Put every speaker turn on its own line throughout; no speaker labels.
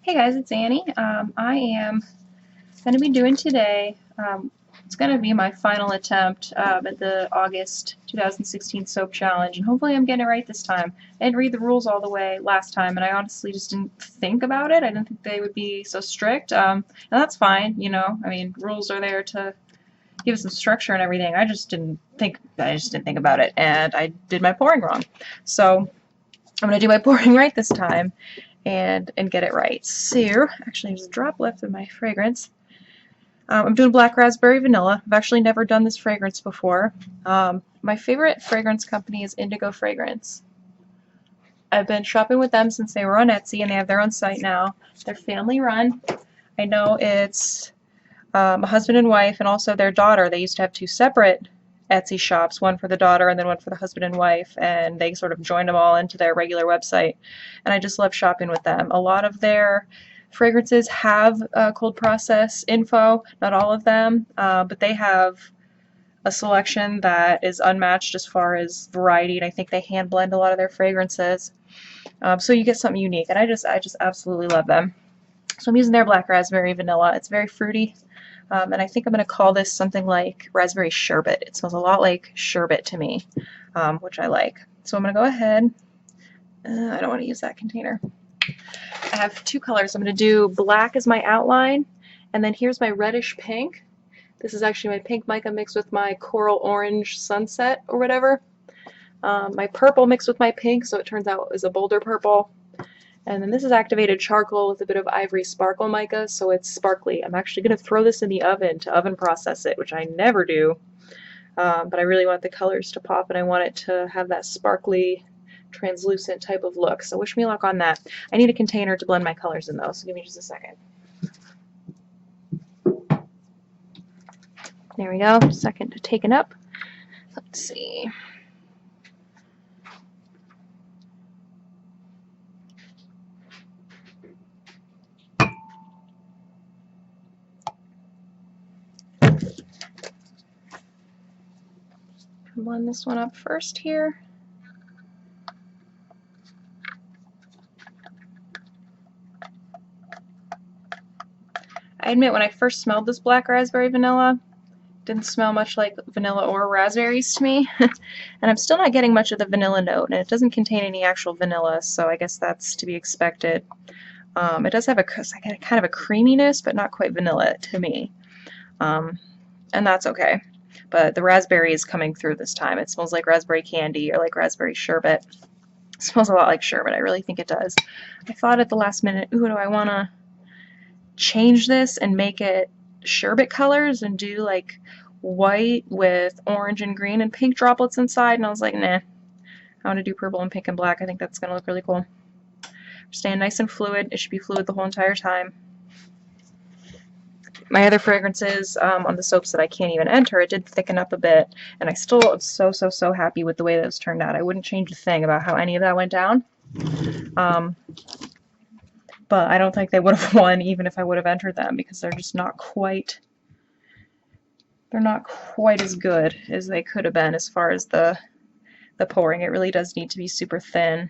Hey guys, it's Annie. I am going to be doing today, it's going to be my final attempt at the August 2016 soap challenge, and hopefully I'm getting it right this time. I didn't read the rules all the way last time, and I honestly just didn't think about it. I didn't think they would be so strict, and that's fine, you know. I mean, rules are there to give some structure and everything. I just didn't think about it, and I did my pouring wrong. So I'm going to do my pouring right this time and get it right. So, actually there's a drop left of my fragrance. I'm doing black raspberry vanilla. I've actually never done this fragrance before. My favorite fragrance company is Indigo Fragrance. I've been shopping with them since they were on Etsy, and they have their own site now. They're family run. I know it's a husband and wife, and also their daughter. They used to have two separate Etsy shops, one for the daughter and then one for the husband and wife, and they sort of joined them all into their regular website, and I just love shopping with them. A lot of their fragrances have cold process info, not all of them, but they have a selection that is unmatched as far as variety, and I think they hand blend a lot of their fragrances, so you get something unique, and I just absolutely love them. So I'm using their black raspberry vanilla. It's very fruity. And I think I'm going to call this something like raspberry sherbet. It smells a lot like sherbet to me, which I like. So I'm going to go ahead. I don't want to use that container. I have two colors. I'm going to do black as my outline, and then here's my reddish pink. This is actually my pink mica mixed with my coral orange sunset or whatever. My purple mixed with my pink, so it turns out it was a bolder purple. And then this is activated charcoal with a bit of ivory sparkle mica, so it's sparkly. I'm actually going to throw this in the oven to oven process it, which I never do. But I really want the colors to pop, and I want it to have that sparkly, translucent type of look. So wish me luck on that. I need a container to blend my colors in, though, so give me just a second. There we go. Second to taken up. Let's see. Blend this one up first here. I admit when I first smelled this black raspberry vanilla, it didn't smell much like vanilla or raspberries to me. And I'm still not getting much of the vanilla note, and it doesn't contain any actual vanilla, so I guess that's to be expected. It does have kind of a creaminess, but not quite vanilla to me. And that's okay. But the raspberry is coming through this time. It smells like raspberry candy or like raspberry sherbet. It smells a lot like sherbet. I really think it does. I thought at the last minute, ooh, do I want to change this and make it sherbet colors and do like white with orange and green and pink droplets inside? And I was like, nah, I want to do purple and pink and black. I think that's going to look really cool. Staying nice and fluid. It should be fluid the whole entire time. My other fragrances on the soaps that I can't even enter, it did thicken up a bit, and I still am so happy with the way those turned out. I wouldn't change a thing about how any of that went down. But I don't think they would have won even if I would have entered them, because they're just not quite as good as they could have been as far as the pouring. It really does need to be super thin.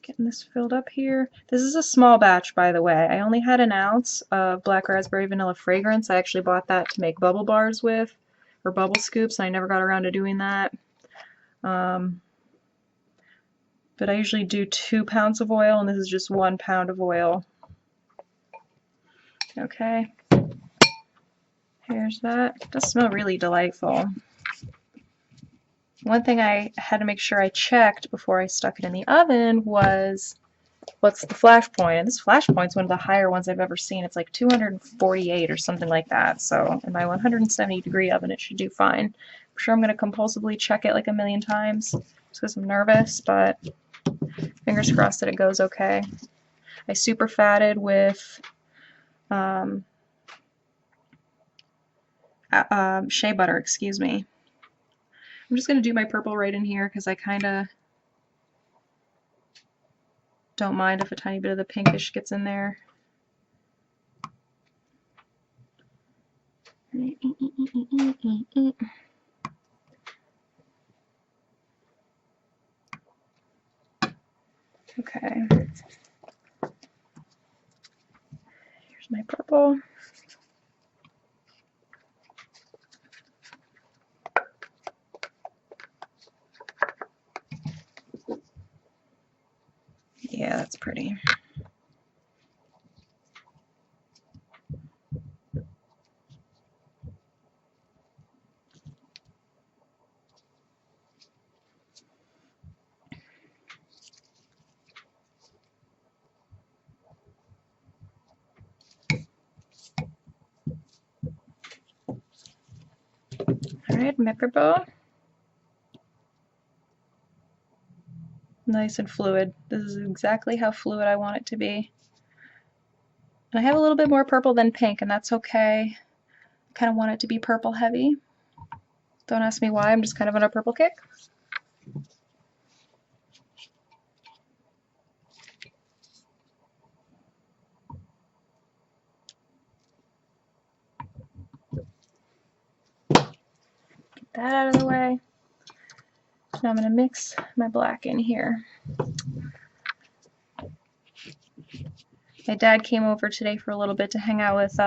Getting this filled up here. This is a small batch, by the way. I only had an ounce of black raspberry vanilla fragrance. I actually bought that to make bubble bars with, or bubble scoops. I never got around to doing that. But I usually do 2 pounds of oil, and this is just 1 pound of oil. Okay. Here's that. It does smell really delightful. One thing I had to make sure I checked before I stuck it in the oven was what's the flash point, and this flash point's one of the higher ones I've ever seen. It's like 248 or something like that, so in my 170-degree oven it should do fine. I'm sure I'm going to compulsively check it like a million times just because I'm nervous, but fingers crossed that it goes okay. I super fatted with shea butter, excuse me. I'm just going to do my purple right in here because I kind of don't mind if a tiny bit of the pinkish gets in there. Okay. Here's my purple. Yeah, that's pretty. Alright, my purple. Nice and fluid. This is exactly how fluid I want it to be. And I have a little bit more purple than pink, and that's okay. I kind of want it to be purple heavy. Don't ask me why, I'm just kind of on a purple kick. Get that out of the way. Now I'm going to mix my black in here. My dad came over today for a little bit to hang out with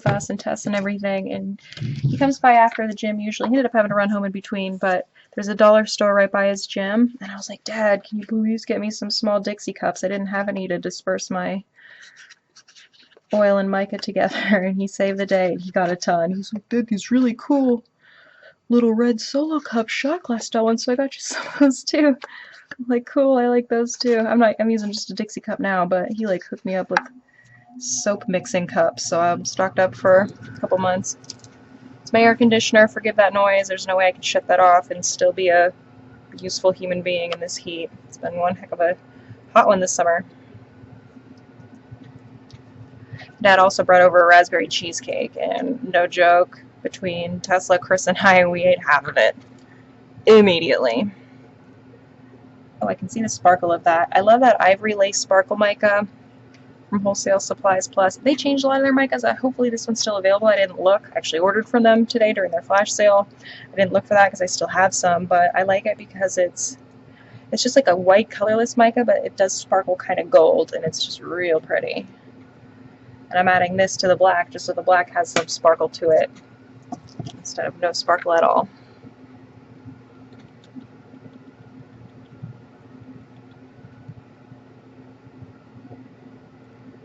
us and Tess and everything, and he comes by after the gym usually. He ended up having to run home in between, but there's a dollar store right by his gym, and I was like, Dad, can you please get me some small Dixie cups? I didn't have any to disperse my oil and mica together, and he saved the day. He got a ton. He was like, Dad, these really cool little red Solo cup shot glass style ones, so I got you some of those too. I'm like, cool, I like those too. I'm using just a Dixie cup now, but he like hooked me up with soap mixing cups, so I'm stocked up for a couple months. It's my air conditioner, forgive that noise. There's no way I can shut that off and still be a useful human being in this heat. It's been one heck of a hot one this summer. Dad also brought over a raspberry cheesecake, and no joke, between Tesla, Chris, and I, we ate half of it immediately. Oh, I can see the sparkle of that. I love that ivory lace sparkle mica from Wholesale Supplies Plus. They changed a lot of their micas. Hopefully this one's still available. I didn't look. I actually ordered from them today during their flash sale. I didn't look for that because I still have some, but I like it because it's just like a white colorless mica, but it does sparkle kind of gold, and it's just real pretty. And I'm adding this to the black just so the black has some sparkle to it instead of no sparkle at all.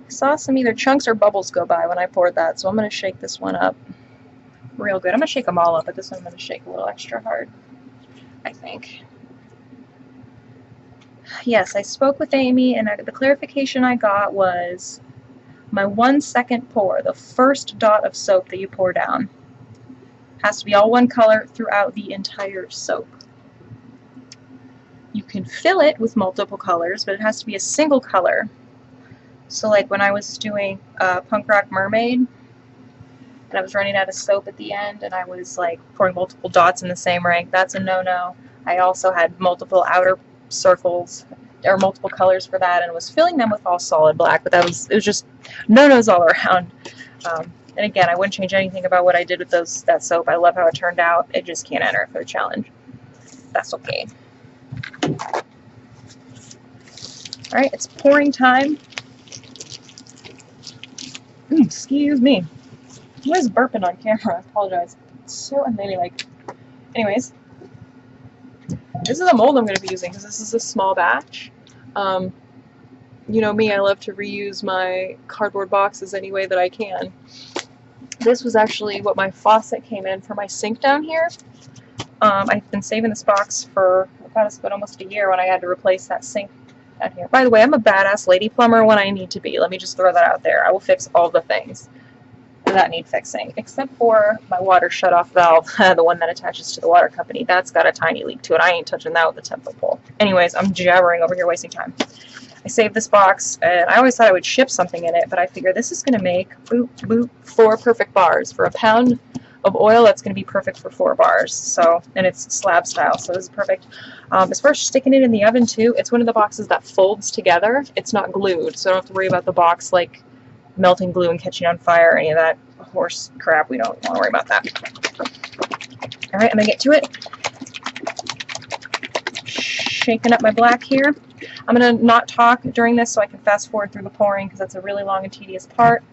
I saw some either chunks or bubbles go by when I poured that, so I'm going to shake this one up real good. I'm going to shake them all up, but this one I'm going to shake a little extra hard, I think. Yes, I spoke with Amy, and the clarification I got was my 1 second pour, the first dot of soap that you pour down, has to be all one color throughout the entire soap. You can fill it with multiple colors, but it has to be a single color. So like when I was doing Punk Rock Mermaid, and I was running out of soap at the end, and I was like pouring multiple dots in the same rank, that's a no-no. I also had multiple outer circles, or multiple colors for that, and was filling them with all solid black, but it was just no-nos all around. And again, I wouldn't change anything about what I did with that soap. I love how it turned out. It just can't enter for the challenge. That's okay. Alright, it's pouring time. Excuse me. I was burping on camera. I apologize. It's so unladylike. Anyways, this is a mold I'm going to be using because this is a small batch. You know me, I love to reuse my cardboard boxes any way that I can. This was actually what my faucet came in for my sink down here. I've been saving this box for, God, it's been almost a year when I had to replace that sink down here. By the way, I'm a badass lady plumber when I need to be. Let me just throw that out there. I will fix all the things that need fixing, except for my water shutoff valve, the one that attaches to the water company. That's got a tiny leak to it. I ain't touching that with a 10-foot pole. Anyways, I'm jabbering over here, wasting time. I saved this box, and I always thought I would ship something in it, but I figure this is going to make 4 perfect bars. For a pound of oil, that's going to be perfect for 4 bars. So, and it's slab style, so this is perfect. As far as sticking it in the oven too, it's one of the boxes that folds together. It's not glued, so I don't have to worry about the box like melting glue and catching on fire or any of that horse crap. We don't want to worry about that. All right, I'm gonna get to it. Shaking up my black here. I'm gonna not talk during this so I can fast forward through the pouring because that's a really long and tedious part.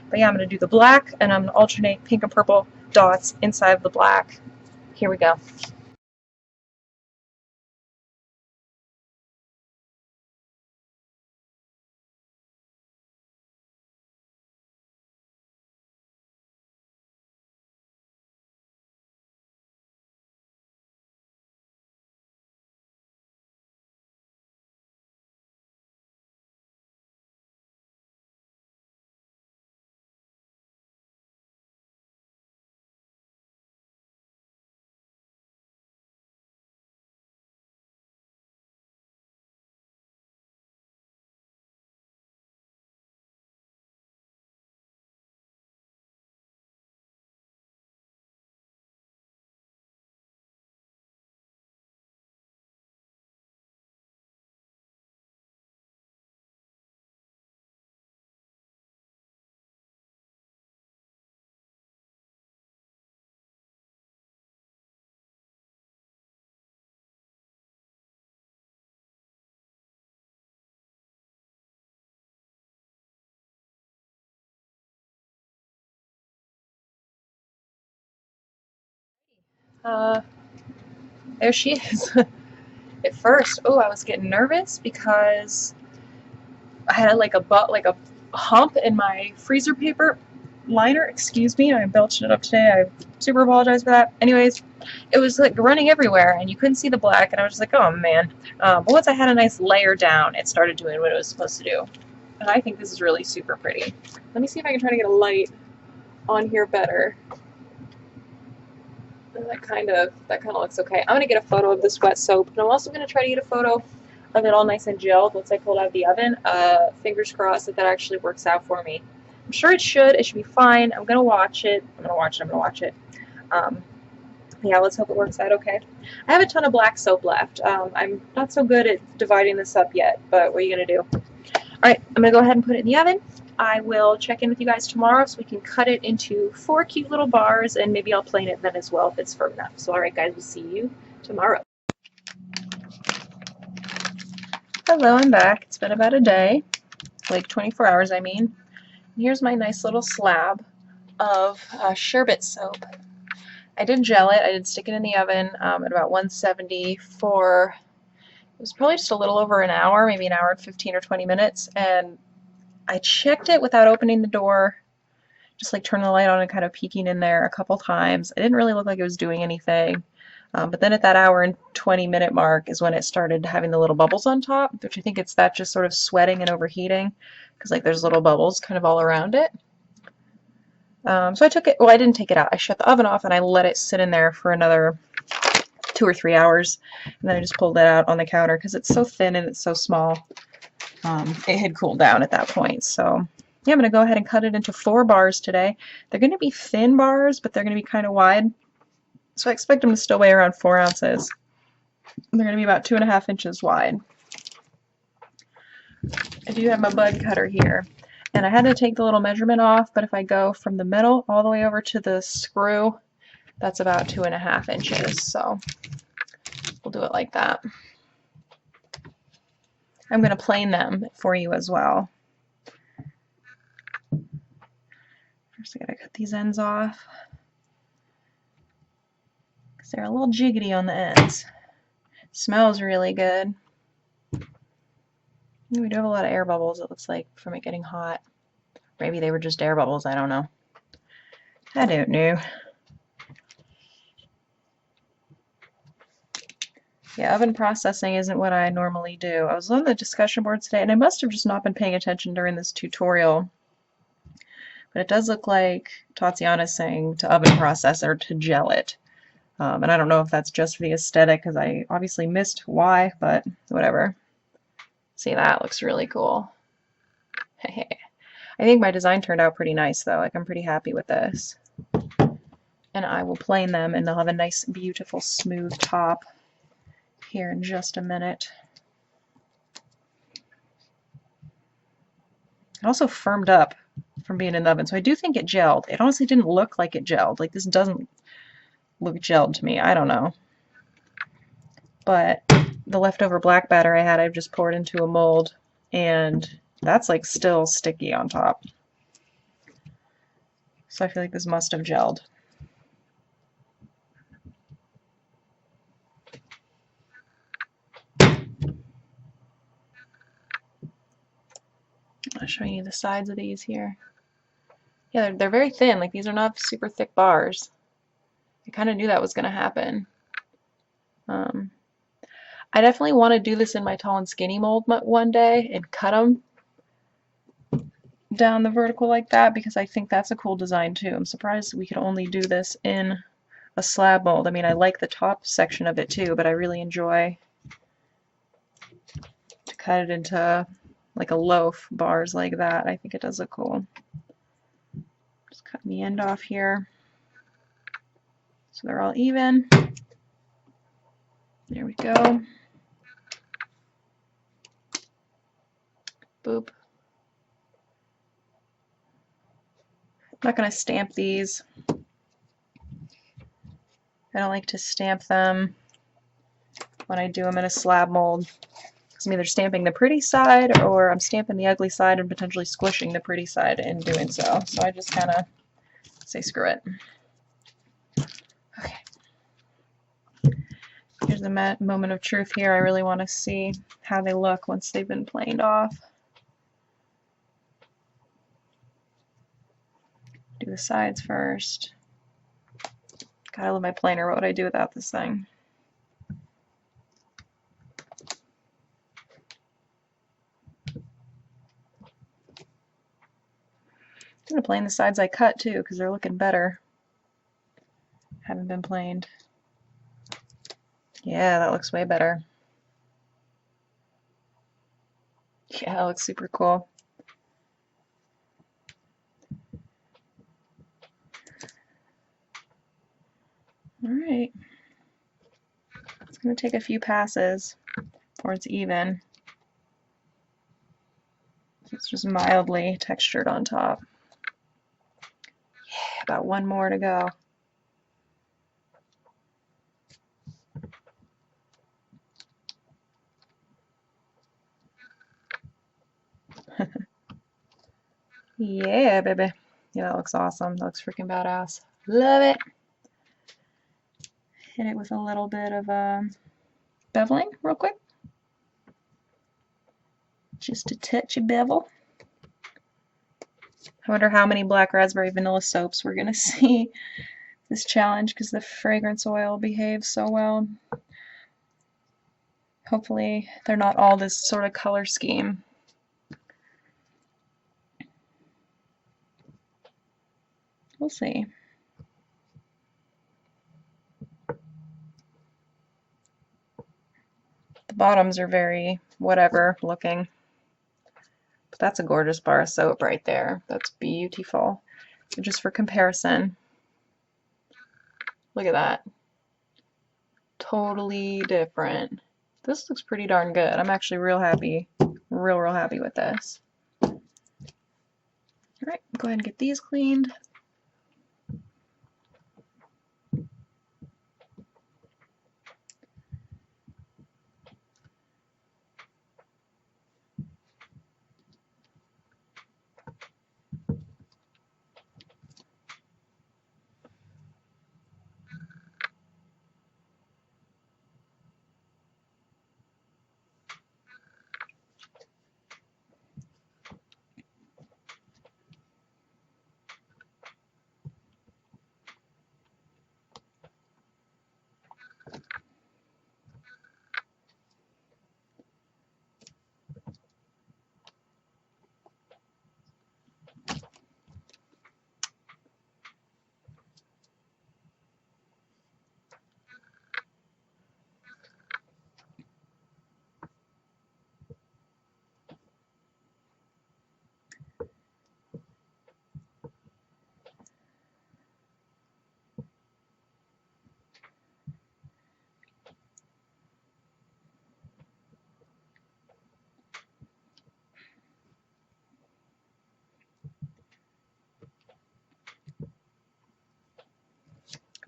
But yeah, I'm gonna do the black and I'm gonna alternate pink and purple dots inside of the black. Here we go. There she is. At first, oh, I was getting nervous because I had like a hump in my freezer paper liner. Excuse me, I'm belching it up today. I super apologize for that. Anyways, it was like running everywhere, and you couldn't see the black, and I was just like, oh man. But once I had a nice layer down, it started doing what it was supposed to do. And I think this is really super pretty. Let me see if I can try to get a light on here better. That kind of looks okay. I'm gonna get a photo of this wet soap, and I'm also gonna try to get a photo of it all nice and gelled once I pull it out of the oven. Fingers crossed that actually works out for me. I'm sure it should. It should be fine. I'm gonna watch it. I'm gonna watch it. Yeah, let's hope it works out okay. I have a ton of black soap left. I'm not so good at dividing this up yet, but what are you gonna do? All right, I'm gonna go ahead and put it in the oven. I will check in with you guys tomorrow so we can cut it into 4 cute little bars, and maybe I'll plane it then as well if it's firm enough. So alright guys, we'll see you tomorrow. Hello, I'm back. It's been about a day, like 24 hours I mean. And here's my nice little slab of Sherbet soap. I did gel it. I did stick it in the oven at about 170 for, it was probably just a little over an hour, maybe an hour and 15 or 20 minutes, and I checked it without opening the door, just like turning the light on and kind of peeking in there a couple times. It didn't really look like it was doing anything. But then at that hour and 20-minute mark is when it started having the little bubbles on top, which I think it's that just sort of sweating and overheating, because like there's little bubbles kind of all around it. So I took it, well, I didn't take it out. I shut the oven off and I let it sit in there for another 2 or 3 hours. And then I just pulled it out on the counter because it's so thin and it's so small. It had cooled down at that point. So yeah, I'm going to go ahead and cut it into 4 bars today. They're going to be thin bars, but they're going to be kind of wide. So I expect them to still weigh around 4 ounces. They're going to be about 2.5 inches wide. I do have my bud cutter here. And I had to take the little measurement off, but if I go from the middle all the way over to the screw, that's about 2.5 inches. So we'll do it like that. I'm going to plane them for you as well. First I got to cut these ends off, because they're a little jiggity on the ends. Smells really good. We do have a lot of air bubbles, it looks like, from it getting hot. Maybe they were just air bubbles, I don't know. I don't know. Yeah, oven processing isn't what I normally do. I was on the discussion board today, and I must have just not been paying attention during this tutorial. But it does look like Tatiana's saying to oven process or to gel it. And I don't know if that's just for the aesthetic, because I obviously missed why, but whatever. See, that looks really cool. I think my design turned out pretty nice, though. Like, I'm pretty happy with this. And I will plane them, and they'll have a nice, beautiful, smooth top here in just a minute. It also firmed up from being in the oven. So I do think it gelled. It honestly didn't look like it gelled. Like this doesn't look gelled to me. I don't know. But the leftover black batter I had, I've just poured into a mold, and that's like still sticky on top. So I feel like this must have gelled. I'll show you the sides of these here. Yeah, they're very thin. Like these are not super thick bars. I kind of knew that was going to happen. I definitely want to do this in my tall and skinny mold one day and cut them down the vertical like that, because I think that's a cool design too. I'm surprised we could only do this in a slab mold. I mean, I like the top section of it too, but I really enjoy to cut it into like a loaf, bars like that. I think it does look cool. Just cutting the end off here so they're all even. There we go. Boop. I'm not going to stamp these. I don't like to stamp them when I do them in a slab mold, because I'm either stamping the pretty side or I'm stamping the ugly side and potentially squishing the pretty side in doing so. So I just kind of say screw it. Okay. Here's the moment of truth here. I really want to see how they look once they've been planed off. Do the sides first. God, I love my planer. What would I do without this thing? I'm going to plane the sides I cut too, because they're looking better. Haven't been planed. Yeah, that looks way better. Yeah, that looks super cool. Alright. It's going to take a few passes before it's even. It's just mildly textured on top. Yeah, about one more to go. Yeah, baby. Yeah, that looks awesome. That looks freaking badass. Love it. Hit it with a little bit of beveling real quick. Just a touch of bevel. I wonder how many black raspberry vanilla soaps we're going to see this challenge, because the fragrance oil behaves so well. Hopefully they're not all this sort of color scheme. We'll see. The bottoms are very whatever looking. But that's a gorgeous bar of soap right there. That's beautiful. So just for comparison, look at that. Totally different. This looks pretty darn good. I'm actually real happy. Real happy with this. Alright, go ahead and get these cleaned.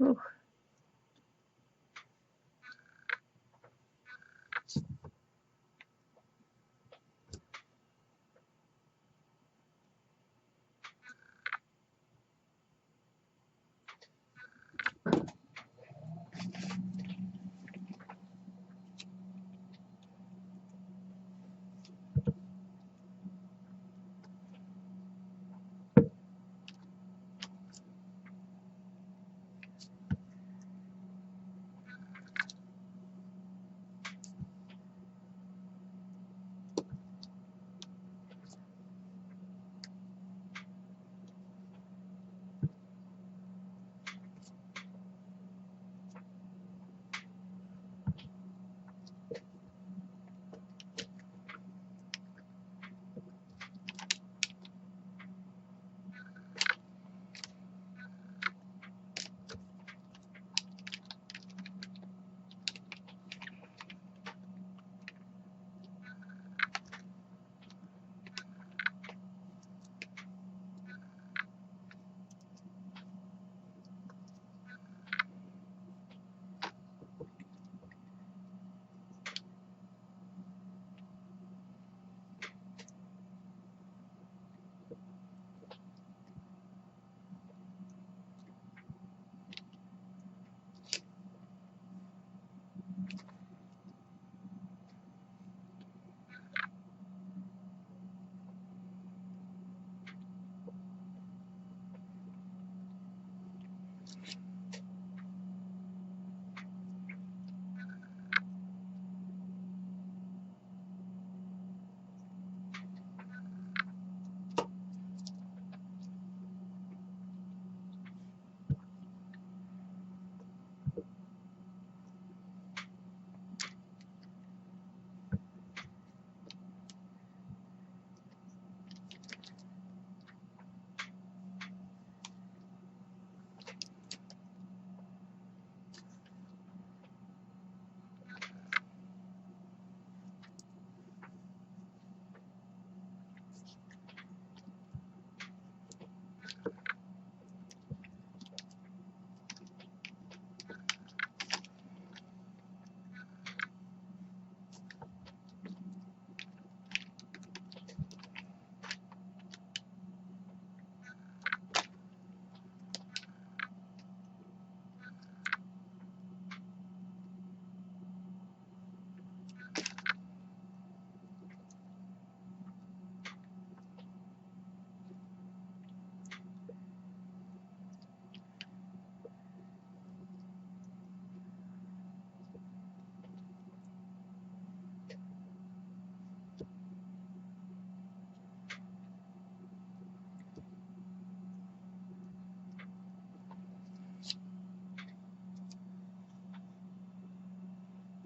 Ooh.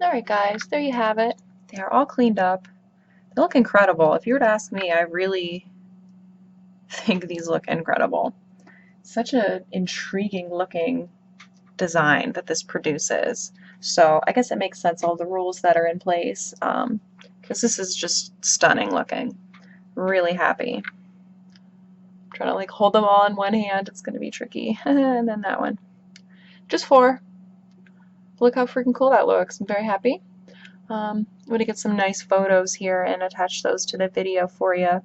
Alright guys, there you have it. They are all cleaned up. They look incredible. If you were to ask me, I really think these look incredible. Such an intriguing looking design that this produces. So I guess it makes sense, all the rules that are in place, because this is just stunning looking. Really happy. Trying to like hold them all in one hand, it's going to be tricky. And then that one. Just 4. Look how freaking cool that looks. I'm very happy. I'm going to get some nice photos here and attach those to the video for you.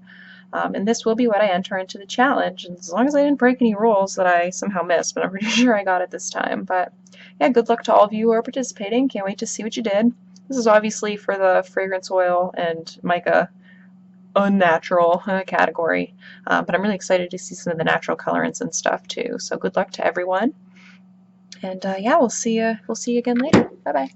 And this will be what I enter into the challenge. And as long as I didn't break any rules that I somehow missed, but I'm pretty sure I got it this time. But yeah, good luck to all of you who are participating. Can't wait to see what you did. This is obviously for the fragrance oil and mica unnatural category. But I'm really excited to see some of the natural colorants and stuff too. So good luck to everyone. And yeah, we'll see you again later. Bye bye.